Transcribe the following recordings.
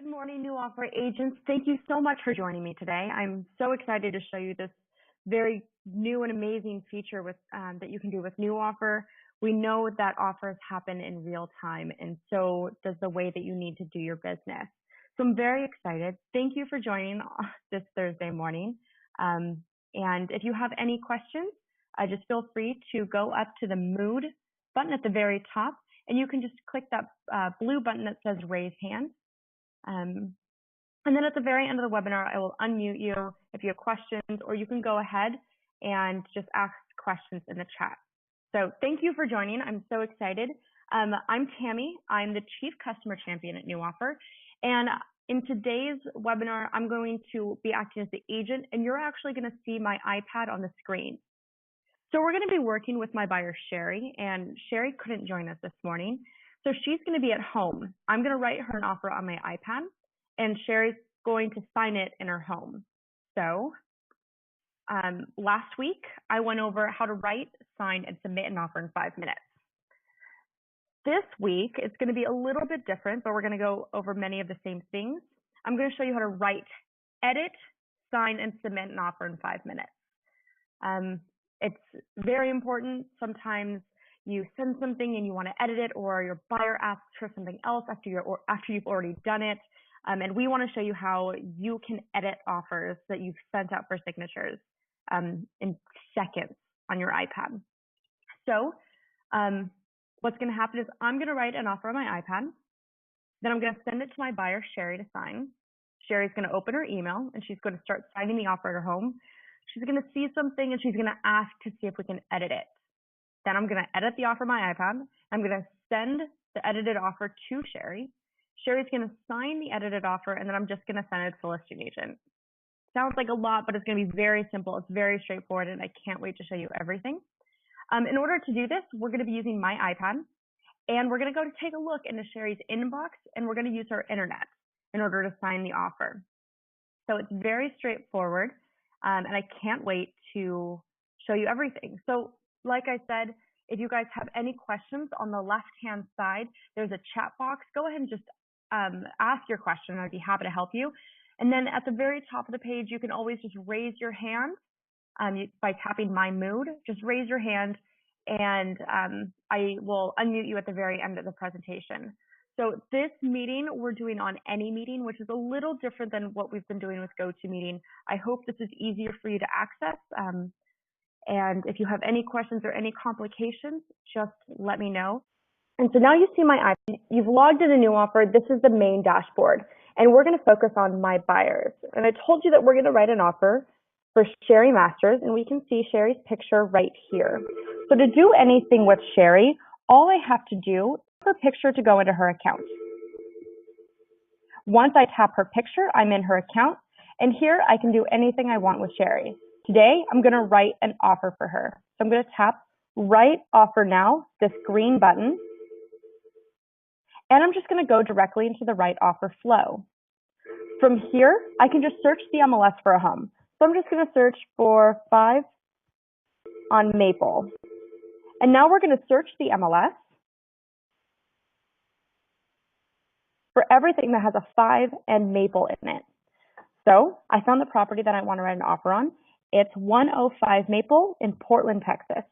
Good morning, new offer agents. Thank you so much for joining me today. I'm so excited to show you this very new and amazing feature with that you can do with new offer. We know that offers happen in real time, and so does the way that you need to do your business. So I'm very excited. Thank you for joining this Thursday morning. And if you have any questions, just feel free to go up to the mood button at the very top, and you can just click that blue button that says raise hand. And then at the very end of the webinar, I will unmute you if you have questions, or you can go ahead and just ask questions in the chat. So thank you for joining. I'm so excited. I'm Tammy. I'm the Chief Customer Champion at New Offer. And in today's webinar, I'm going to be acting as the agent, and you're actually going to see my iPad on the screen. So we're going to be working with my buyer, Sherry, and Sherry couldn't join us this morning. So she's going to be at home. I'm going to write her an offer on my iPad, and Sherry's going to sign it in her home. So last week, I went over how to write, sign, and submit an offer in 5 minutes. This week, it's going to be a little bit different, but we're going to go over many of the same things. I'm going to show you how to write, edit, sign, and submit an offer in 5 minutes. It's very important. Sometimes you send something and you want to edit it, or your buyer asks for something else after you've already done it. And we want to show you how you can edit offers that you've sent out for signatures in seconds on your iPad. So what's going to happen is I'm going to write an offer on my iPad. Then I'm going to send it to my buyer, Sherry, to sign. Sherry's going to open her email, and she's going to start signing the offer at her home. She's going to see something, and she's going to ask to see if we can edit it. Then I'm going to edit the offer on my iPad. I'm going to send the edited offer to Sherry. Sherry's going to sign the edited offer, and then I'm just going to send it to the listing agent. Sounds like a lot, but it's going to be very simple. It's very straightforward, and I can't wait to show you everything. In order to do this, we're going to be using my iPad, and we're going to go to take a look into Sherry's inbox, and we're going to use her internet in order to sign the offer. So it's very straightforward, and I can't wait to show you everything. So like I said, if you guys have any questions, on the left-hand side, there's a chat box. Go ahead and just ask your question. I'd be happy to help you. And then at the very top of the page, you can always just raise your hand by tapping My Mood. Just raise your hand, and I will unmute you at the very end of the presentation. So this meeting we're doing on Any Meeting, which is a little different than what we've been doing with GoToMeeting. I hope this is easier for you to access. And if you have any questions or any complications, just let me know. And so now you see my iPad. You've logged in a new offer. This is the main dashboard. And we're going to focus on my buyers. And I told you that we're going to write an offer for Sherry Masters, and we can see Sherry's picture right here. So to do anything with Sherry, all I have to do is her picture to go into her account. Once I tap her picture, I'm in her account. And here I can do anything I want with Sherry. Today, I'm going to write an offer for her. So I'm going to tap Write Offer Now, this green button. And I'm just going to go directly into the Write Offer flow. From here, I can just search the MLS for a home. So I'm just going to search for 5 on Maple. And now we're going to search the MLS for everything that has a 5 and Maple in it. So I found the property that I want to write an offer on. It's 105 Maple in Portland, Texas.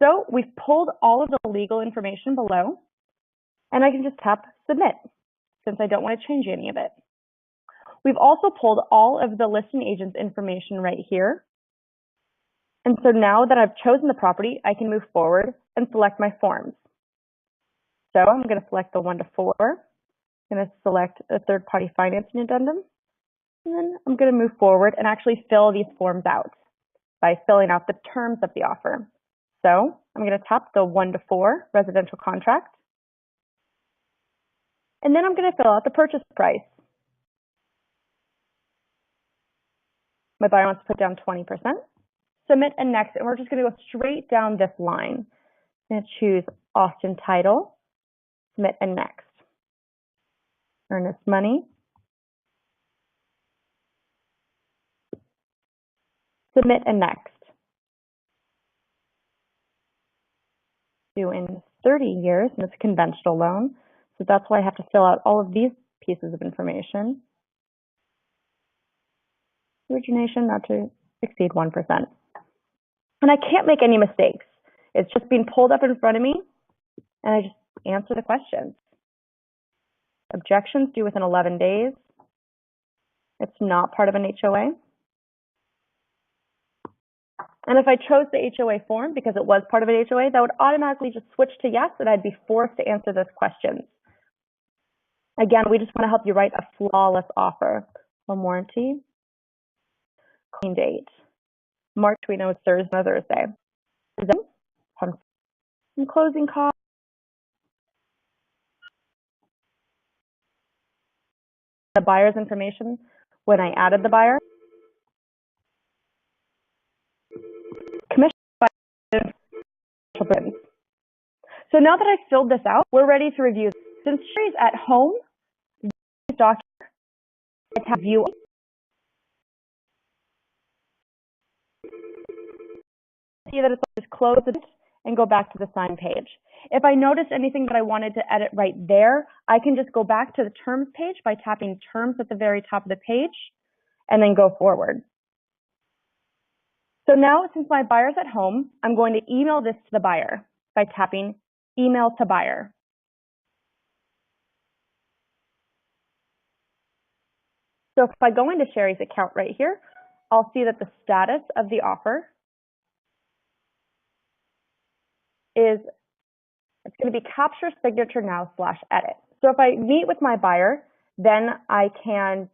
So we've pulled all of the legal information below, and I can just tap Submit since I don't want to change any of it. We've also pulled all of the listing agent's information right here. And so now that I've chosen the property, I can move forward and select my forms. So I'm going to select the 1 to 4. I'm going to select a third-party financing addendum. And then I'm going to move forward and actually fill these forms out by filling out the terms of the offer. So I'm going to tap the 1 to 4 residential contract. And then I'm going to fill out the purchase price. My buyer wants to put down 20%. Submit and next, and we're just going to go straight down this line. I'm going to choose Austin Title, submit and next. Earnest Money. Submit and next. Due in 30 years, and it's a conventional loan. So that's why I have to fill out all of these pieces of information. Origination not to exceed 1%. And I can't make any mistakes. It's just being pulled up in front of me, and I just answer the questions. Objections due within 11 days. It's not part of an HOA. And if I chose the HOA form because it was part of an HOA, that would automatically just switch to yes, and I'd be forced to answer those questions. Again, we just want to help you write a flawless offer. Home warranty, clean date. March, we know it's Thursday. Some closing costs. The buyer's information when I added the buyer. Commission by. So now that I've filled this out, we're ready to review. Since Sherry's at home, this document I have view. See that it's just close it and go back to the sign page. If I notice anything that I wanted to edit right there, I can just go back to the terms page by tapping terms at the very top of the page and then go forward. So now, since my buyer's at home, I'm going to email this to the buyer by tapping email to buyer. So if I go into Sherry's account right here, I'll see that the status of the offer is, it's going to be capture signature now / edit. So if I meet with my buyer, then I can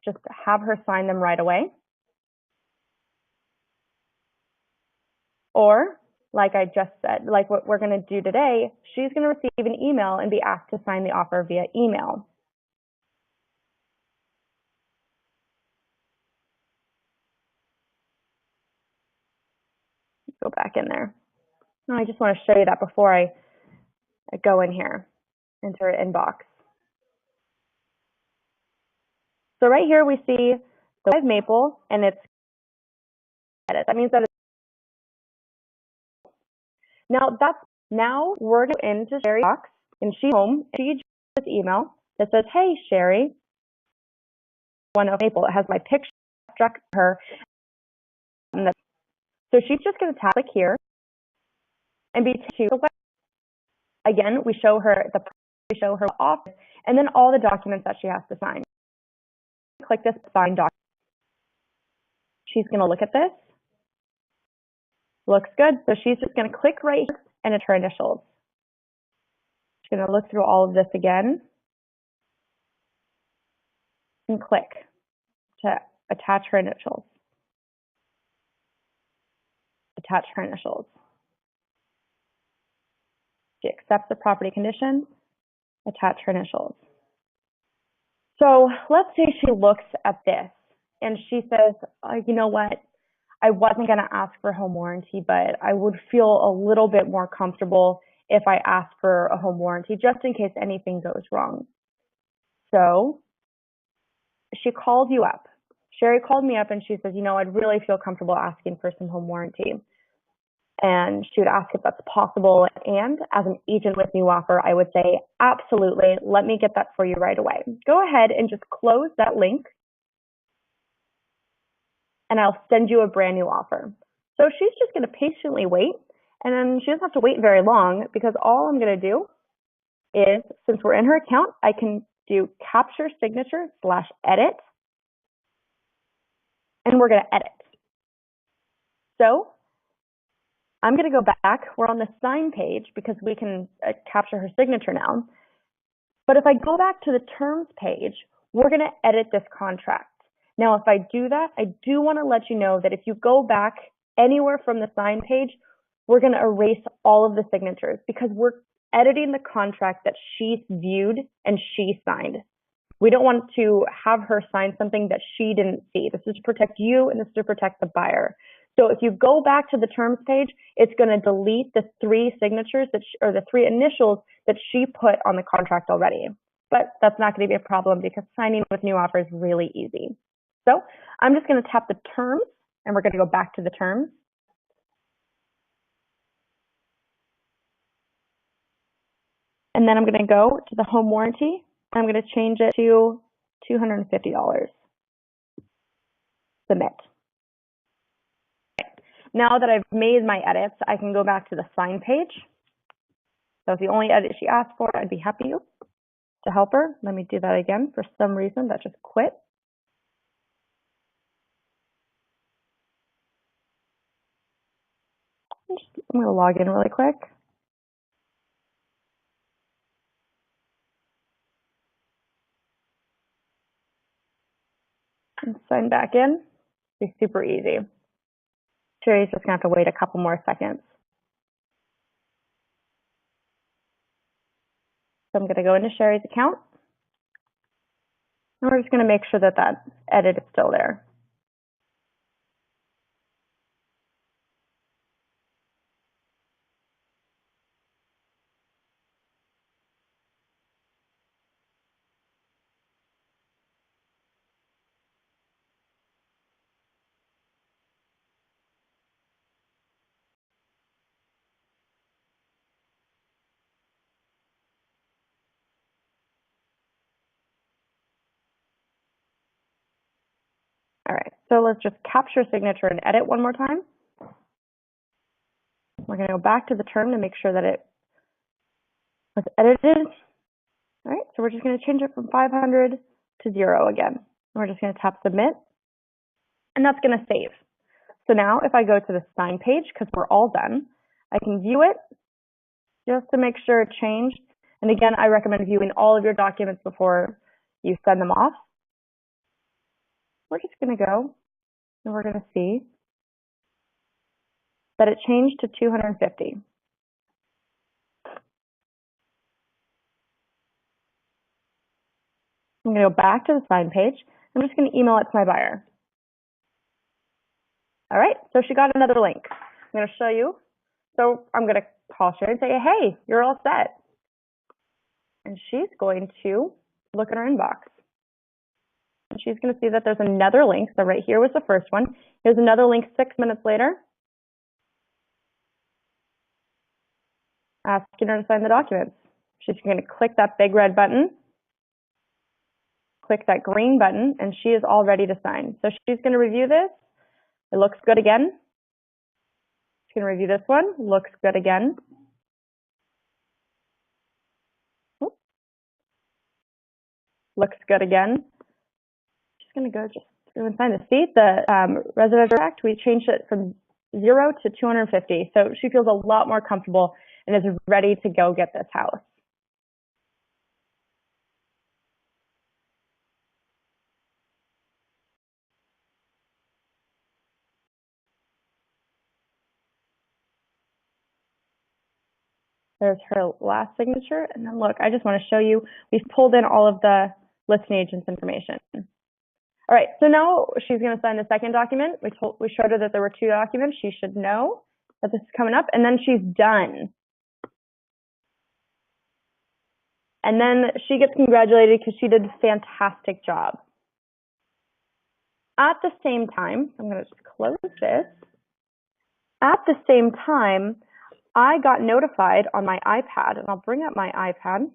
just have her sign them right away. Or, like I just said, like what we're going to do today, she's going to receive an email and be asked to sign the offer via email. Go back in there. I just want to show you that before I go in here into her inbox. So right here we see the 5 Maple and it's edit. That means that it's now we're going into Sherry's box and she's home. She gets this email that says, "Hey Sherry, one of Maple." It has my picture struck her. So she's just going to tap click here and be taken to the web. Again, we show her office and then all the documents that she has to sign. Click this sign document. She's going to look at this. Looks good. So she's just going to click right here and it's her initials. She's going to look through all of this again and click to attach her initials. Attach her initials. She accepts the property condition. Attach her initials. So let's say she looks at this and she says, you know what? I wasn't going to ask for a home warranty, but I would feel a little bit more comfortable if I asked for a home warranty just in case anything goes wrong. So she calls you up. Sherry called me up and she says, you know, I'd really feel comfortable asking for some home warranty. And she would ask if that's possible. And as an agent with new offer, I would say, absolutely, let me get that for you right away. Go ahead and just close that link and I'll send you a brand new offer. So she's just going to patiently wait, and then she doesn't have to wait very long because all I'm going to do is, since we're in her account, I can do capture signature / edit, and we're going to edit. So I'm going to go back. We're on the sign page because we can capture her signature now. But if I go back to the terms page, we're going to edit this contract. Now, if I do that, I do want to let you know that if you go back anywhere from the sign page, we're going to erase all of the signatures because we're editing the contract that she viewed and she signed. We don't want to have her sign something that she didn't see. This is to protect you and this is to protect the buyer. So if you go back to the terms page, it's going to delete the 3 signatures or the 3 initials that she put on the contract already. But that's not going to be a problem because signing with new offer is really easy. So I'm just going to tap the terms and we're going to go back to the terms. And then I'm going to go to the home warranty I'm going to change it to $250. Submit. Now that I've made my edits, I can go back to the sign page. So if the only edit she asked for, I'd be happy to help her. Let me do that again. For some reason, that just quit. I'm going to log in really quick. And sign back in. It's super easy. Sherry's just going to have to wait a couple more seconds. So I'm going to go into Sherry's account. And we're just going to make sure that that edit is still there. All right, so let's just capture signature and edit one more time. We're going to go back to the term to make sure that it was edited. All right, so we're just going to change it from 500 to 0 again. And we're just going to tap submit, and that's going to save. So now if I go to the sign page, because we're all done, I can view it just to make sure it changed. And again, I recommend viewing all of your documents before you send them off. We're just going to go and we're going to see that it changed to 250. I'm going to go back to the sign page. I'm just going to email it to my buyer. All right, so she got another link. I'm going to show you. So I'm going to call Sherry and say, hey, you're all set. And she's going to look in her inbox. And she's going to see that there's another link. So right here was the first one. Here's another link 6 minutes later, asking her to sign the documents. She's going to click that big red button, click that green button, and she is all ready to sign. So she's going to review this. It looks good again. She's going to review this one. Looks good again. Looks good again. She's going to go just through and sign this. See, the residential act, we changed it from 0 to 250. So she feels a lot more comfortable and is ready to go get this house. There's her last signature. And then look, I just want to show you, we've pulled in all of the listing agent's information. All right, so now she's going to sign the second document. We showed her that there were 2 documents. She should know that this is coming up, and then she's done. And then she gets congratulated because she did a fantastic job. At the same time, I'm going to just close this. At the same time, I got notified on my iPad, and I'll bring up my iPad.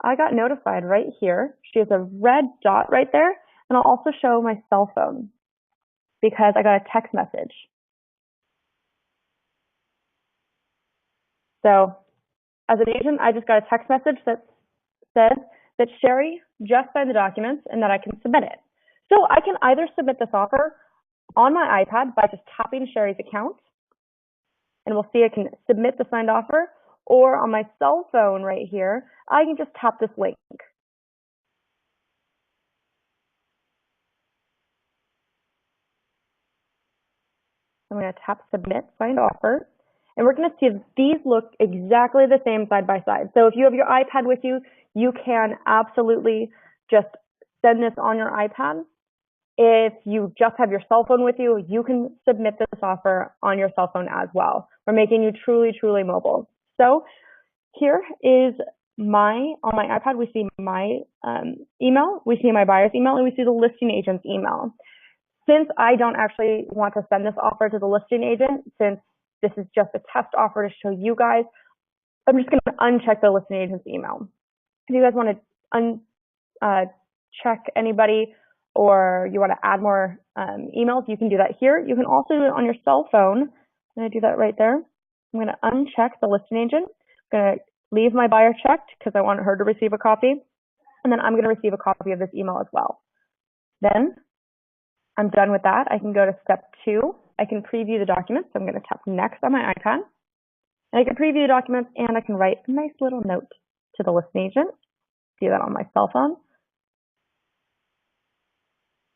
I got notified right here. She has a red dot right there, and I'll also show my cell phone because I got a text message. So as an agent, I just got a text message that says that Sherry just signed the documents and that I can submit it. So I can either submit this offer on my iPad by just tapping Sherry's account, and we'll see I can submit the signed offer, or on my cell phone right here, I can just tap this link. I'm going to tap submit signed offer, and we're going to see that these look exactly the same side by side. So if you have your iPad with you, you can absolutely just send this on your iPad. If you just have your cell phone with you, you can submit this offer on your cell phone as well. We're making you truly, truly mobile. So here is on my iPad, we see my email, we see my buyer's email, and we see the listing agent's email. Since I don't actually want to send this offer to the listing agent, since this is just a test offer to show you guys, I'm just going to uncheck the listing agent's email. If you guys want to check anybody or you want to add more emails, you can do that here. You can also do it on your cell phone. I'm going to do that right there. I'm going to uncheck the listing agent. I'm going to leave my buyer checked because I want her to receive a copy. And then I'm going to receive a copy of this email as well. Then I'm done with that. I can go to step 2. I can preview the documents. So I'm going to tap next on my iPad. And I can preview the documents and I can write a nice little note to the listing agent. Do that on my cell phone.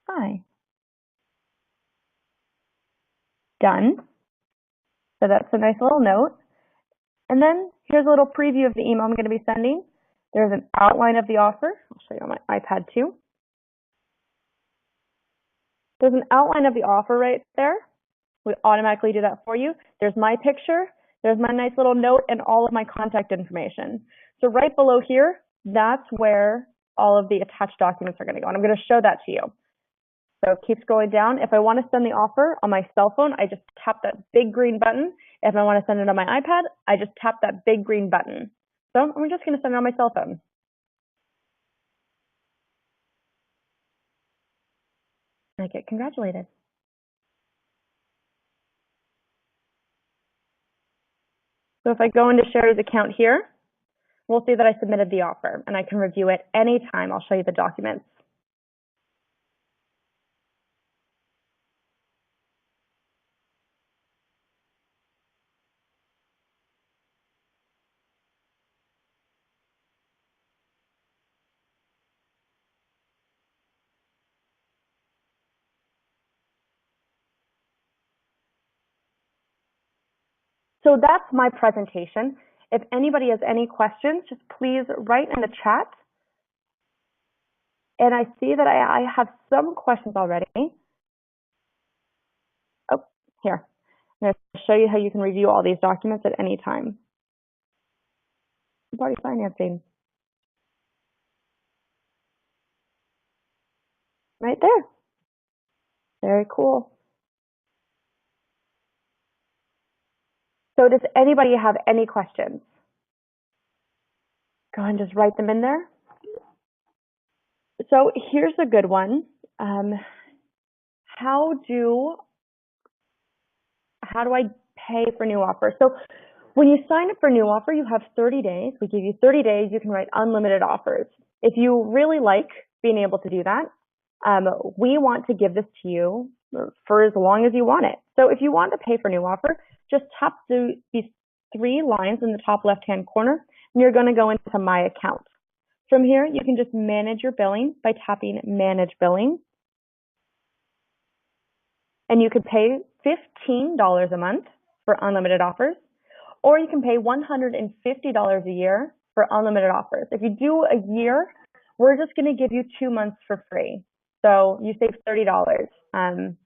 Hi. Done. So that's a nice little note. And then here's a little preview of the email I'm going to be sending. There's an outline of the offer. I'll show you on my iPad too. There's an outline of the offer right there. We automatically do that for you. There's my picture. There's my nice little note and all of my contact information. So right below here, that's where all of the attached documents are going to go. And I'm going to show that to you. So keep scrolling down. If I want to send the offer on my cell phone, I just tap that big green button. If I want to send it on my iPad, I just tap that big green button. So I'm just going to send it on my cell phone. I get congratulated. So if I go into Sherry's account here, we'll see that I submitted the offer and I can review it anytime. I'll show you the documents. So that's my presentation. If anybody has any questions, just please write in the chat. And I see that I have some questions already. Oh, here. I'm going to show you how you can review all these documents at any time. Party financing. Right there. Very cool. So does anybody have any questions? Go ahead and just write them in there. So here's a good one. How do I pay for new offers? So when you sign up for new offer, you have 30 days. We give you 30 days. You can write unlimited offers. If you really like being able to do that, we want to give this to you for as long as you want it. So if you want to pay for new offer, just tap these 3 lines in the top left-hand corner, and you're going to go into My Account. From here, you can just manage your billing by tapping Manage Billing. And you could pay $15 a month for unlimited offers, or you can pay $150 a year for unlimited offers. If you do a year, we're just going to give you 2 months for free. So you save $30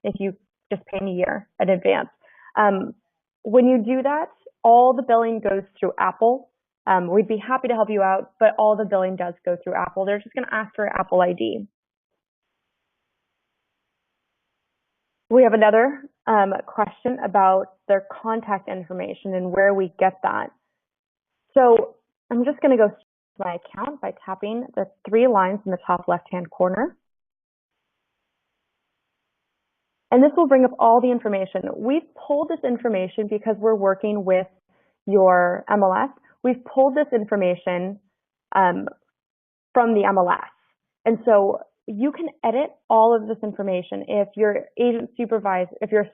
if you just pay a year in advance. When you do that, all the billing goes through Apple. We'd be happy to help you out, but all the billing does go through Apple. They're just going to ask for Apple ID. We have another question about their contact information and where we get that. So I'm just going to go to my account by tapping the 3 lines in the top left-hand corner. And this will bring up all the information. We've pulled this information because we're working with your MLS. We've pulled this information from the MLS. And so you can edit all of this information. If your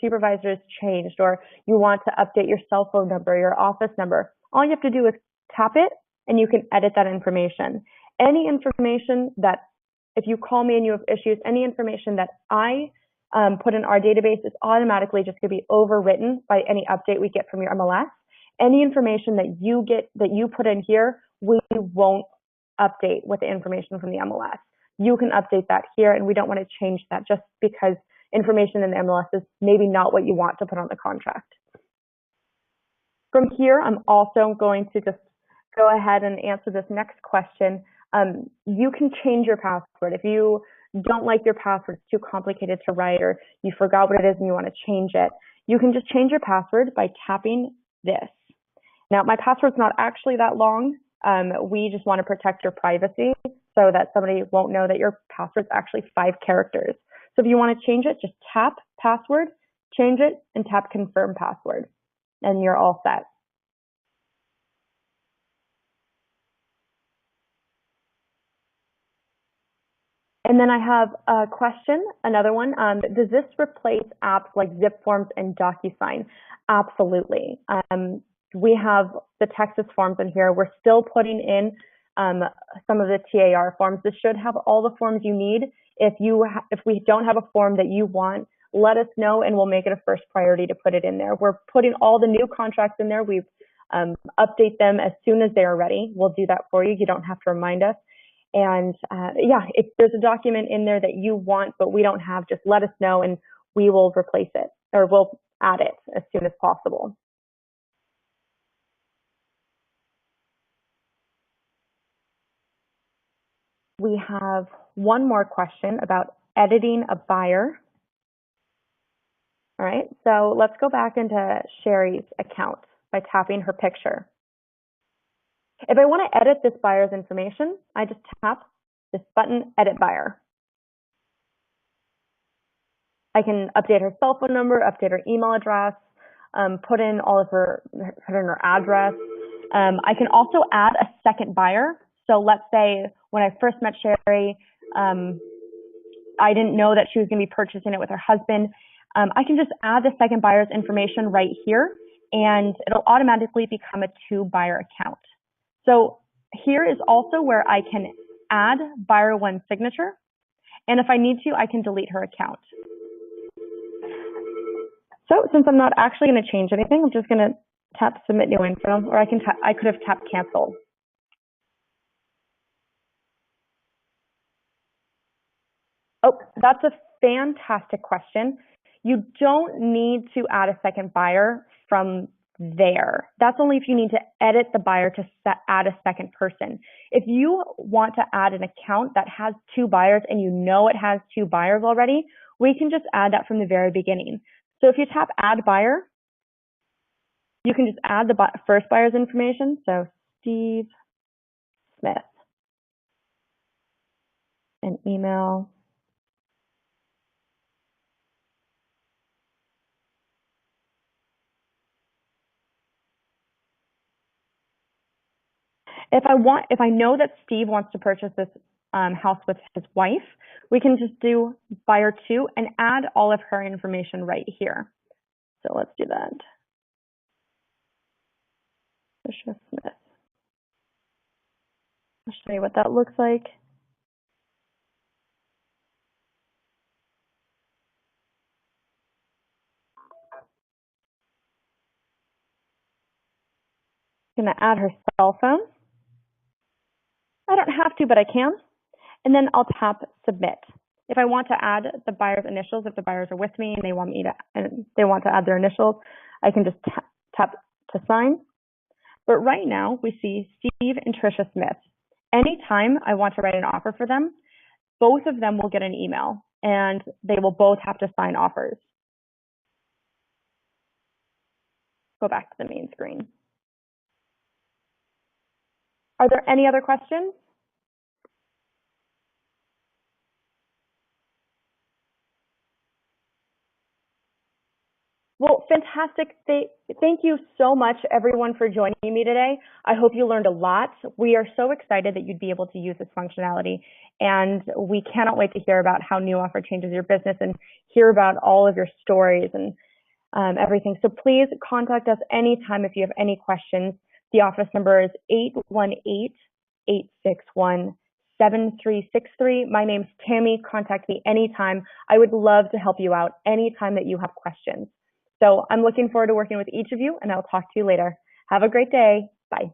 supervisor is changed, or you want to update your cell phone number, your office number, all you have to do is tap it and you can edit that information. Any information that, if you call me and you have issues, any information that I put in our database is automatically just going to be overwritten by any update we get from your MLS. Any information that you put in here, we won't update with the information from the MLS. You can update that here, and we don't want to change that just because information in the MLS is maybe not what you want to put on the contract. From here, I'm also going to just go ahead and answer this next question. You can change your password. If you don't like your password, it's too complicated to write, or you forgot what it is and you want to change it, you can just change your password by tapping this. Now, my password's not actually that long. We just want to protect your privacy. so that somebody won't know that your password's actually 5 characters. So if you want to change it, just tap password, change it, and tap confirm password, and you're all set. And then I have a question, another one. Does this replace apps like Zip Forms and DocuSign? Absolutely. We have the Texas forms in here. We're still putting in some of the TAR forms. This should have all the forms you need. If we don't have a form that you want, let us know and we'll make it a first priority to put it in there. We're putting all the new contracts in there. We've update them as soon as they are ready. We'll do that for you. You don't have to remind us. And yeah, if there's a document in there that you want but we don't have, just let us know and we will replace it, or we'll add it as soon as possible. We have one more question about editing a buyer. All right, so let's go back into Sherry's account by tapping her picture. If I want to edit this buyer's information, I just tap this button, Edit Buyer. I can update her cell phone number, update her email address, put in her address. I can also add a second buyer. So let's say when I first met Sherry, I didn't know that she was going to be purchasing it with her husband. I can just add the second buyer's information right here, and it'll automatically become a 2-buyer account. So here is also where I can add buyer 1 signature, and if I need to, I can delete her account. So since I'm not actually going to change anything, I'm just going to tap Submit New Info, or I could have tapped Cancel. Oh, that's a fantastic question. You don't need to add a second buyer from there. That's only if you need to edit the buyer to add a second person. If you want to add an account that has 2 buyers and you know it has 2 buyers already, we can just add that from the very beginning. So if you tap Add Buyer, you can just add the first buyer's information. So Steve Smith, an email. If I know that Steve wants to purchase this house with his wife, we can just do buyer 2 and add all of her information right here. So let's do that. Trisha Smith. I'll show you what that looks like. I'm going to add her cell phone. I don't have to, but I can. And then I'll tap Submit. If I want to add the buyer's initials, if the buyers are with me and they want to add their initials, I can just tap to sign. But right now we see Steve and Trisha Smith. Anytime I want to write an offer for them, both of them will get an email and they will both have to sign offers. Go back to the main screen. Are there any other questions? Well, fantastic. Thank you so much, everyone, for joining me today. I hope you learned a lot. We are so excited that you'd be able to use this functionality, and we cannot wait to hear about how New Offer changes your business and hear about all of your stories and everything. So please contact us anytime if you have any questions. The office number is 818-861-7363. My name's Tammy. Contact me anytime. I would love to help you out anytime that you have questions. So I'm looking forward to working with each of you, and I'll talk to you later. Have a great day. Bye.